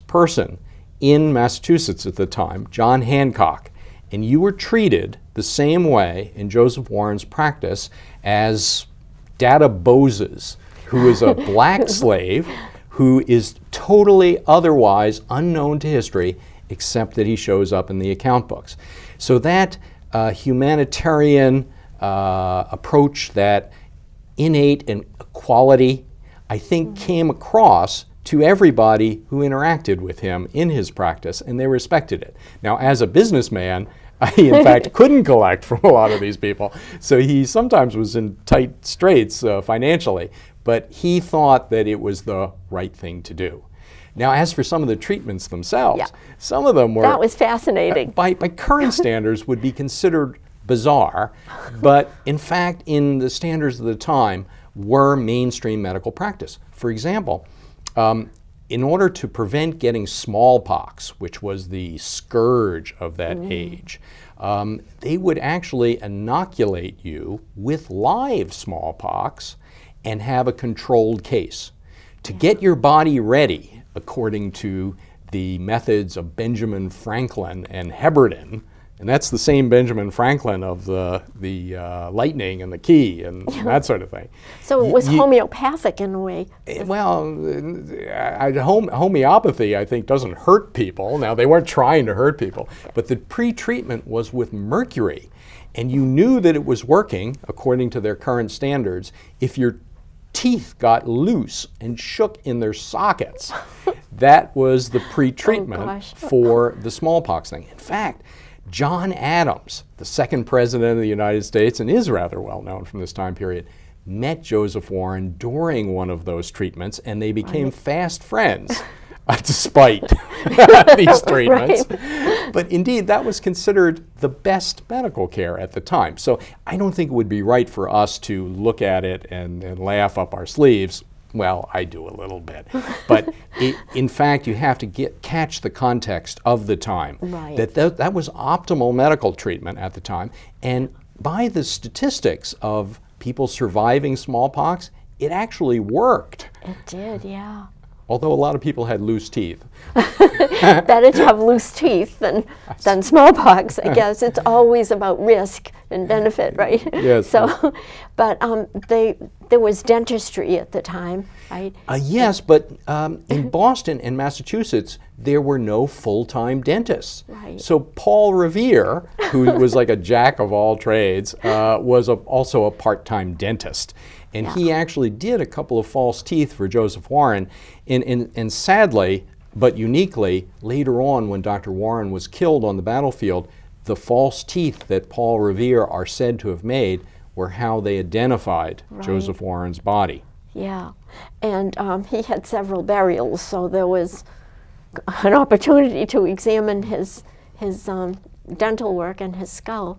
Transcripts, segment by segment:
person in Massachusetts at the time, John Hancock, and you were treated the same way in Joseph Warren's practice as Dada Boses, who is a black slave who is totally otherwise unknown to history, except that he shows up in the account books. So that humanitarian approach, that innate equality, I think came across to everybody who interacted with him in his practice, and they respected it. Now, as a businessman, he in fact couldn't collect from a lot of these people, so he sometimes was in tight straits financially, but he thought that it was the right thing to do. Now, as for some of the treatments themselves, some of them were— That was fascinating. By current standards would be considered bizarre, but in fact, in the standards of the time, were mainstream medical practice. For example, in order to prevent getting smallpox, which was the scourge of that age, they would actually inoculate you with live smallpox and have a controlled case. To get your body ready, according to the methods of Benjamin Franklin and Heberden, and that's the same Benjamin Franklin of the lightning and the key and that sort of thing. So it was homeopathic in a way. Well, homeopathy, I think, doesn't hurt people. Now, they weren't trying to hurt people, but the pre-treatment was with mercury, and you knew that it was working, according to their current standards, if your teeth got loose and shook in their sockets. That was the pre-treatment for the smallpox thing. In fact, John Adams, the second president of the United States, and is rather well known from this time period, met Joseph Warren during one of those treatments, and they became fast friends, despite these treatments. But indeed, that was considered the best medical care at the time. So I don't think it would be right for us to look at it and laugh up our sleeves. Well, I do a little bit. But in fact, you have to catch the context of the time. That was optimal medical treatment at the time. And by the statistics of people surviving smallpox, it actually worked. It did, yeah. Although a lot of people had loose teeth. Better to have loose teeth than smallpox, I guess. It's always about risk and benefit, right? Yes. So, but there was dentistry at the time, right? Yes, but in Boston and Massachusetts, there were no full-time dentists. Right. So Paul Revere, who was like a jack of all trades, was also a part-time dentist. And he actually did a couple of false teeth for Joseph Warren. And sadly, but uniquely, later on when Dr. Warren was killed on the battlefield, the false teeth that Paul Revere are said to have made were how they identified Joseph Warren's body. Yeah, and he had several burials, so there was an opportunity to examine his dental work and his skull.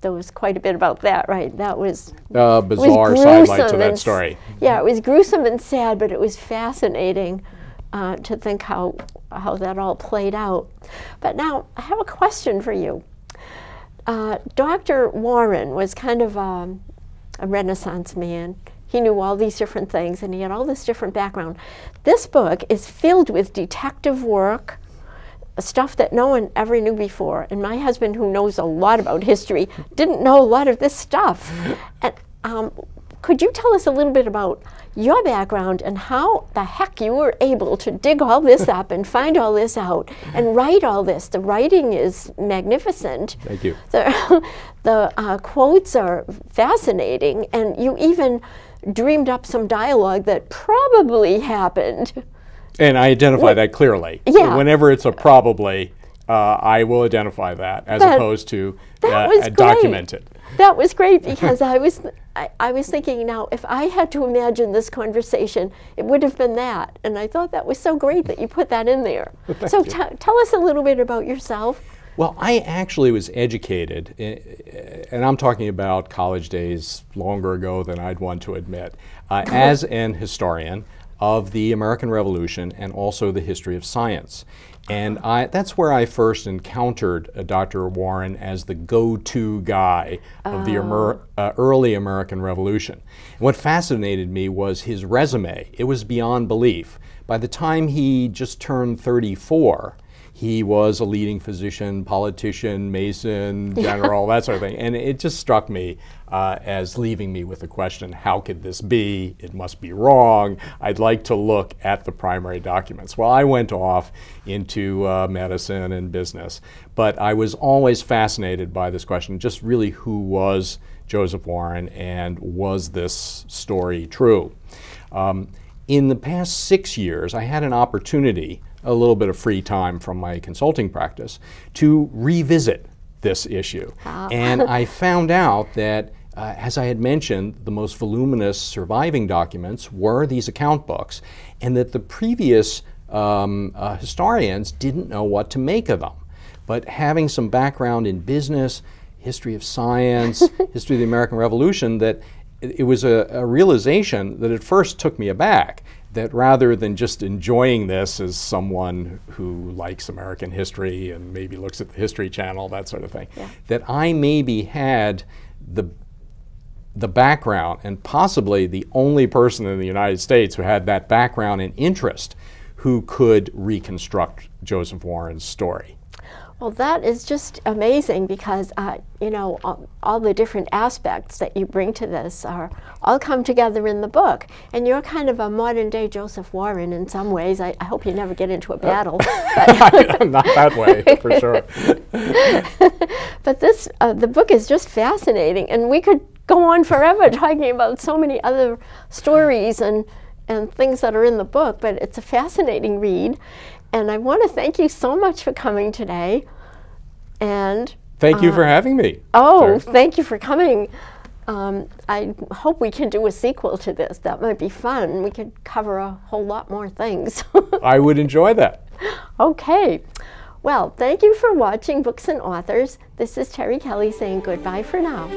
There was quite a bit about that, right? That was bizarre sidelight to that story. Yeah, it was gruesome and sad, but it was fascinating to think how that all played out. But now, I have a question for you. Dr. Warren was kind of a Renaissance man. He knew all these different things, and he had all this different background. This book is filled with detective work, stuff that no one ever knew before. And my husband, who knows a lot about history, didn't know a lot of this stuff. And could you tell us a little bit about your background and how the heck you were able to dig all this up and find all this out and write all this? The writing is magnificent. Thank you. The quotes are fascinating, and you even dreamed up some dialogue that probably happened. And I identify that clearly. Yeah. Whenever it's a probably, I will identify that as opposed to document it. That was great, because I was thinking, now, if I had to imagine this conversation, it would have been that. And I thought that was so great that you put that in there. So tell us a little bit about yourself. Well, I actually was educated, and I'm talking about college days longer ago than I'd want to admit, as an historian of the American Revolution and also the history of science. And that's where I first encountered Dr. Warren as the go-to guy of the early American Revolution. And what fascinated me was his resume. It was beyond belief. by the time he just turned 34, he was a leading physician, politician, Mason, general, that sort of thing. And it just struck me as leaving me with the question, how could this be? It must be wrong. I'd like to look at the primary documents. Well, I went off into medicine and business, but I was always fascinated by this question, just really who was Joseph Warren and was this story true? In the past 6 years, I had an opportunity, a little bit of free time from my consulting practice, to revisit this issue. And I found out that, as I had mentioned, the most voluminous surviving documents were these account books, and that the previous historians didn't know what to make of them. But having some background in business, history of science, history of the American Revolution, that it was a realization that at first took me aback, that rather than just enjoying this as someone who likes American history and maybe looks at the History Channel, that sort of thing, that I maybe had the background, and possibly the only person in the United States who had that background and interest who could reconstruct Joseph Warren's story. Well, that is just amazing because, you know, all the different aspects that you bring to this are all come together in the book. And you're kind of a modern-day Joseph Warren in some ways. I hope you never get into a battle. Not that way, for sure. But this, the book is just fascinating. And we could go on forever talking about so many other stories and things that are in the book. But it's a fascinating read. And I want to thank you so much for coming today. And thank you for having me. Oh, thank you for coming. I hope we can do a sequel to this. That might be fun. We could cover a whole lot more things. I would enjoy that. Okay. Well, thank you for watching Books and Authors. This is Terri Kelley saying goodbye for now.